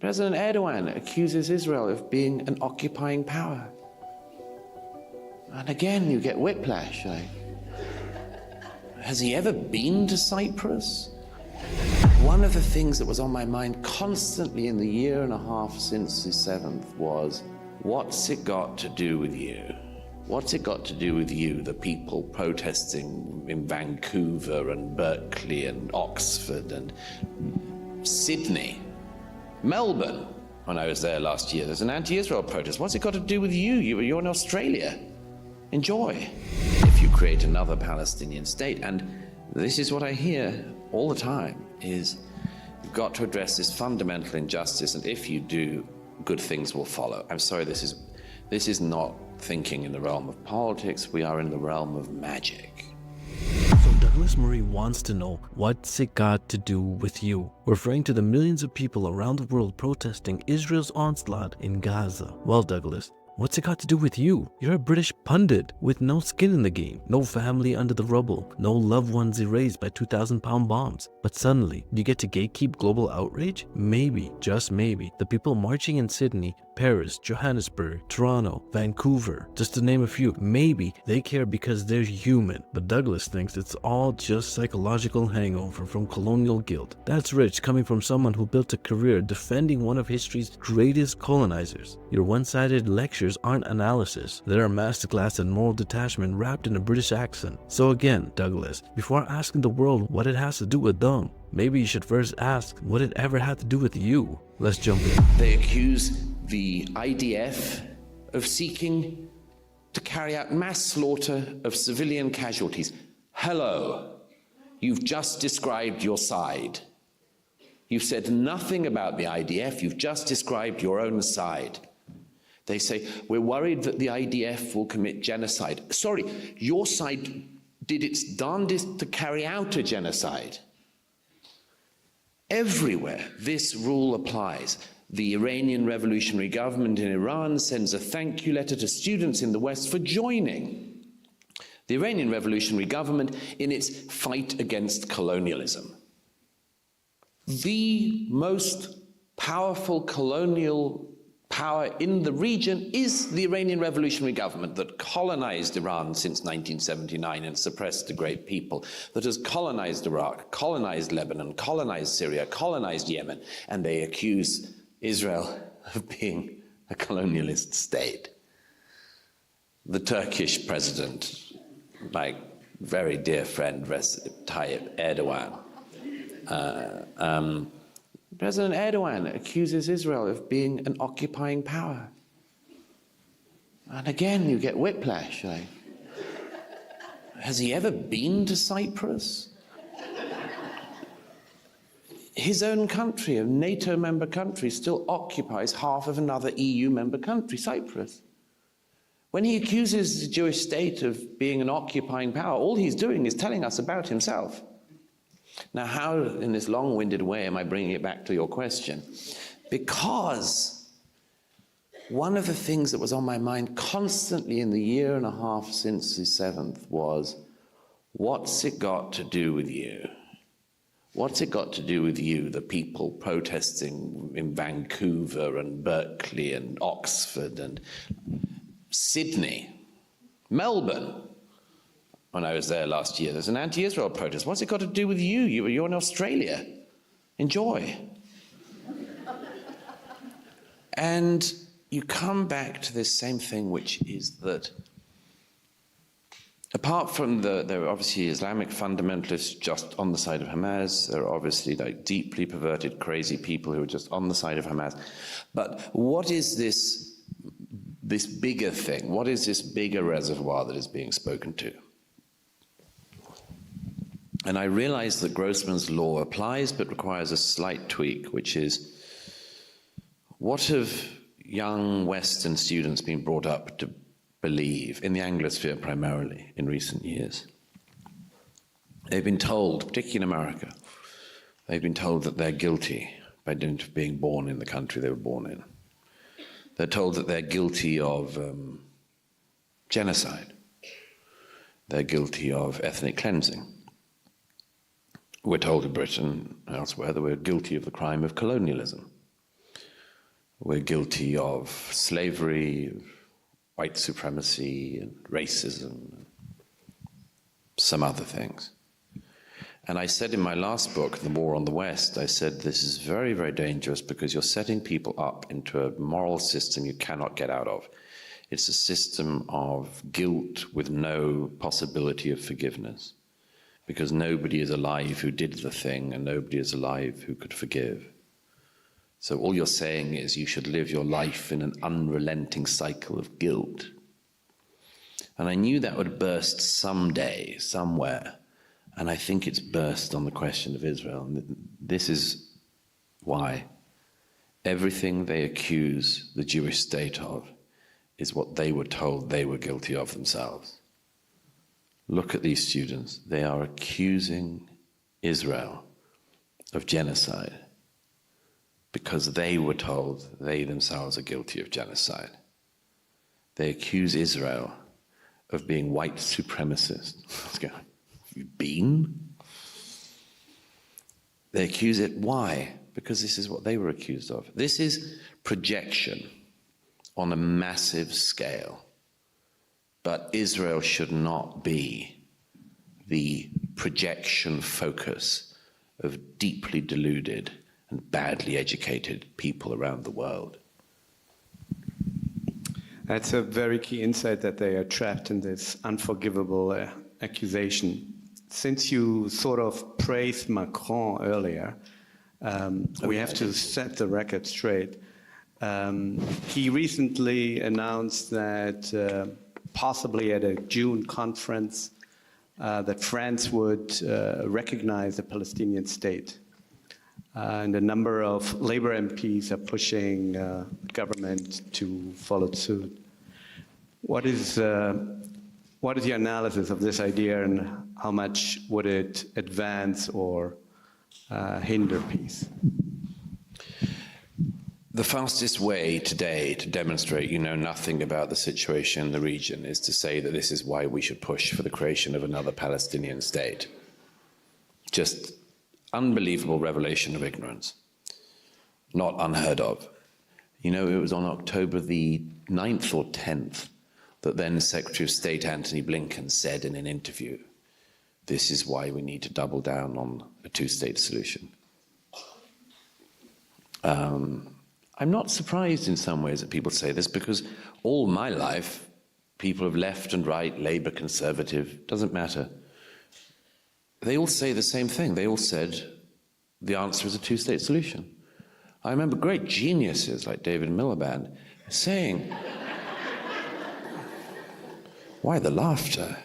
President Erdogan accuses Israel of being an occupying power. And again, you get whiplash. Has he ever been to Cyprus? One of the things that was on my mind constantly in the year and a half since the 7th was, what's it got to do with you? What's it got to do with you, the people protesting in Vancouver and Berkeley and Oxford and Sydney, Melbourne? When I was there last year, there's an anti-Israel protest. What's it got to do with you? You're in Australia. Enjoy. If you create another Palestinian state, and this is what I hear all the time, is you've got to address this fundamental injustice, and if you do, good things will follow. I'm sorry, this is not thinking in the realm of politics. We are in the realm of magic. So Douglas Murray wants to know, what's it got to do with you? Referring to the millions of people around the world protesting Israel's onslaught in Gaza. Well, Douglas, what's it got to do with you? You're a British pundit with no skin in the game, no family under the rubble, no loved ones erased by 2,000-pound bombs. But suddenly, you get to gatekeep global outrage? Maybe, just maybe, the people marching in Sydney, Paris, Johannesburg, Toronto, Vancouver, just to name a few, maybe they care because they're human. But Douglas thinks it's all just psychological hangover from colonial guilt. That's rich coming from someone who built a career defending one of history's greatest colonizers. Your one-sided lectures aren't analysis. They're a masterclass in moral detachment wrapped in a British accent. So again, Douglas, before asking the world what it has to do with them, maybe you should first ask what it ever had to do with you. Let's jump in. They accuse the IDF of seeking to carry out mass slaughter of civilian casualties. Hello, you've just described your side. You've said nothing about the IDF, you've just described your own side. They say, we're worried that the IDF will commit genocide. Sorry, your side did its darndest to carry out a genocide. Everywhere this rule applies. The Iranian revolutionary government in Iran sends a thank you letter to students in the West for joining the Iranian revolutionary government in its fight against colonialism. The most powerful colonial power in the region is the Iranian revolutionary government that colonized Iran since 1979 and suppressed a great people, that has colonized Iraq, colonized Lebanon, colonized Syria, colonized Yemen, and they accuse Israel of being a colonialist state. The Turkish president, my very dear friend Recep Tayyip Erdogan, President Erdogan accuses Israel of being an occupying power. And again, you get whiplash. Has he ever been to Cyprus? His own country, a NATO member country, still occupies half of another EU member country, Cyprus. When he accuses the Jewish state of being an occupying power, all he's doing is telling us about himself. Now, how, in this long-winded way, am I bringing it back to your question? Because one of the things that was on my mind constantly in the year and a half since the 7th was, what's it got to do with you? What's it got to do with you, the people protesting in Vancouver and Berkeley and Oxford and Sydney, Melbourne? When I was there last year, there's an anti-Israel protest. What's it got to do with you? You're in Australia. Enjoy. And you come back to this same thing, which is that apart from there are obviously Islamic fundamentalists just on the side of Hamas, there are obviously like deeply perverted, crazy people who are just on the side of Hamas. But what is this bigger thing? What is this bigger reservoir that is being spoken to? And I realize that Grossman's law applies, but requires a slight tweak, which is, what have young Western students been brought up to believe, in the Anglosphere primarily, in recent years? They've been told, particularly in America, they've been told that they're guilty by dint of being born in the country they were born in. They're told that they're guilty of genocide. They're guilty of ethnic cleansing. We're told in Britain and elsewhere that we're guilty of the crime of colonialism. We're guilty of slavery, of white supremacy, and racism, and some other things. And I said in my last book, The War on the West, I said this is very, very dangerous because you're setting people up into a moral system you cannot get out of. It's a system of guilt with no possibility of forgiveness, because nobody is alive who did the thing and nobody is alive who could forgive. So all you're saying is you should live your life in an unrelenting cycle of guilt. And I knew that would burst someday, somewhere. And I think it's burst on the question of Israel. And this is why everything they accuse the Jewish state of is what they were told they were guilty of themselves. Look at these students. They are accusing Israel of genocide because they were told they themselves are guilty of genocide. They accuse Israel of being white supremacist. Let's go. You've been? They accuse it. Why? Because this is what they were accused of. This is projection on a massive scale. But Israel should not be the projection focus of deeply deluded and badly educated people around the world. That's a very key insight, that they are trapped in this unforgivable accusation. Since you sort of praised Macron earlier, we have to set the record straight. He recently announced that possibly at a June conference that France would recognize the Palestinian state. And a number of Labour MPs are pushing the government to follow suit. What is your analysis of this idea, and how much would it advance or hinder peace? The fastest way today to demonstrate you know nothing about the situation in the region is to say that this is why we should push for the creation of another Palestinian state. Just unbelievable revelation of ignorance. Not unheard of. You know, it was on October the 9th or 10th that then Secretary of State Antony Blinken said in an interview, this is why we need to double down on a two-state solution. I'm not surprised in some ways that people say this, because all my life, people of left and right, Labour, Conservative, doesn't matter. They all say the same thing. They all said the answer is a two-state solution. I remember great geniuses like David Miliband saying, why the laughter?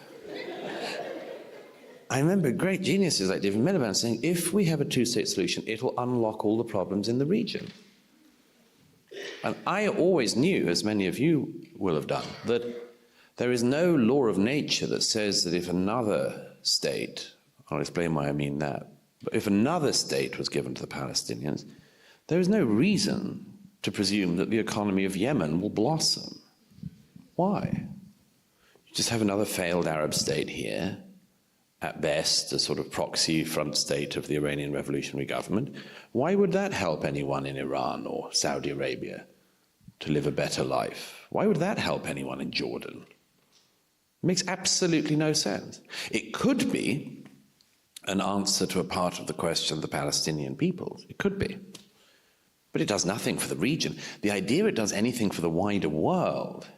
I remember great geniuses like David Miliband saying, if we have a two-state solution, it will unlock all the problems in the region. And I always knew, as many of you will have done, that there is no law of nature that says that if another state, I'll explain why I mean that, but if another state was given to the Palestinians, there is no reason to presume that the economy of Yemen will blossom. Why? You just have another failed Arab state here, at best a sort of proxy front state of the Iranian revolutionary government. Why would that help anyone in Iran or Saudi Arabia to live a better life? Why would that help anyone in Jordan? It makes absolutely no sense. It could be an answer to a part of the question of the Palestinian peoples. It could be. But it does nothing for the region. The idea it does anything for the wider world,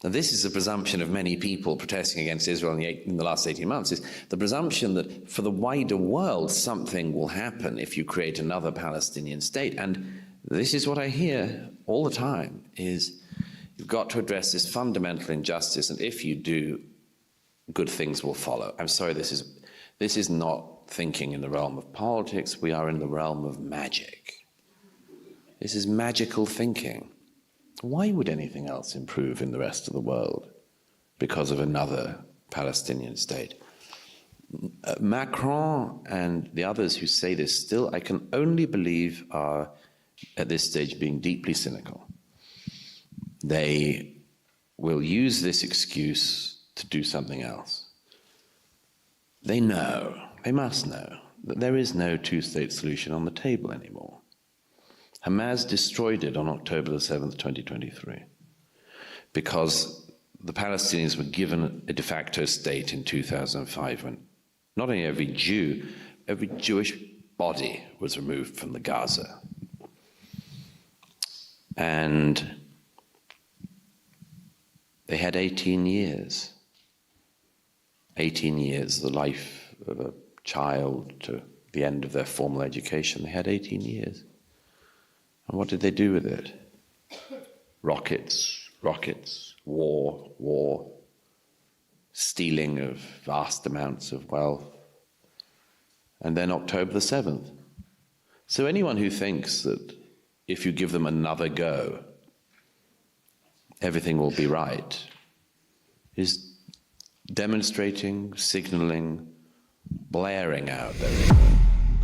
and this is a presumption of many people protesting against Israel in the last 18 months, is the presumption that for the wider world something will happen if you create another Palestinian state. And this is what I hear all the time, is you've got to address this fundamental injustice, and if you do, good things will follow. I'm sorry, this is not thinking in the realm of politics. We are in the realm of magic. This is magical thinking. Why would anything else improve in the rest of the world because of another Palestinian state? Macron and the others who say this still, I can only believe, are at this stage being deeply cynical. They will use this excuse to do something else. They know, they must know, that there is no two-state solution on the table anymore. Hamas destroyed it on October the 7th, 2023, because the Palestinians were given a de facto state in 2005 when not only every Jew, every Jewish body was removed from the Gaza. And they had 18 years. 18 years, the life of a child to the end of their formal education. They had 18 years. And what did they do with it? Rockets, rockets, war, war, stealing of vast amounts of wealth. And then October the 7th. So anyone who thinks that if you give them another go, everything will be right, is demonstrating, signaling, blaring out their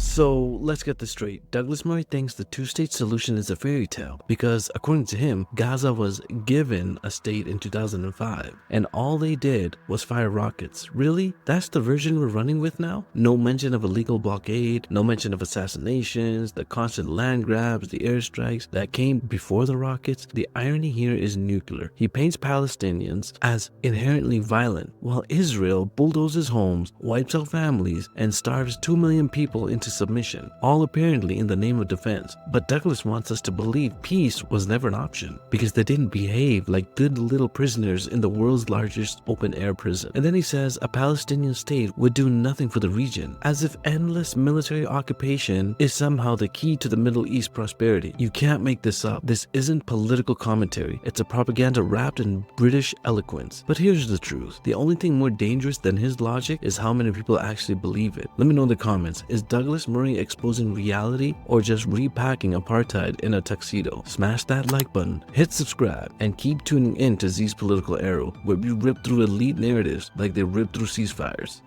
So let's get this straight. Douglas Murray thinks the two-state solution is a fairy tale because, according to him, Gaza was given a state in 2005 and all they did was fire rockets. Really? That's the version we're running with now? No mention of illegal blockade, no mention of assassinations, the constant land grabs, the airstrikes that came before the rockets. The irony here is nuclear. He paints Palestinians as inherently violent, while Israel bulldozes homes, wipes out families, and starves 2 million people into submission, all apparently in the name of defense. But Douglas wants us to believe peace was never an option because they didn't behave like good little prisoners in the world's largest open-air prison. And then he says a Palestinian state would do nothing for the region, as if endless military occupation is somehow the key to the Middle East prosperity. You can't make this up. This isn't political commentary. It's a propaganda wrapped in British eloquence. But here's the truth. The only thing more dangerous than his logic is how many people actually believe it. Let me know in the comments. Is Douglas Murray exposing reality or just repacking apartheid in a tuxedo? Smash that like button, hit subscribe, and keep tuning in to Z's Political Arrow, where we rip through elite narratives like they rip through ceasefires.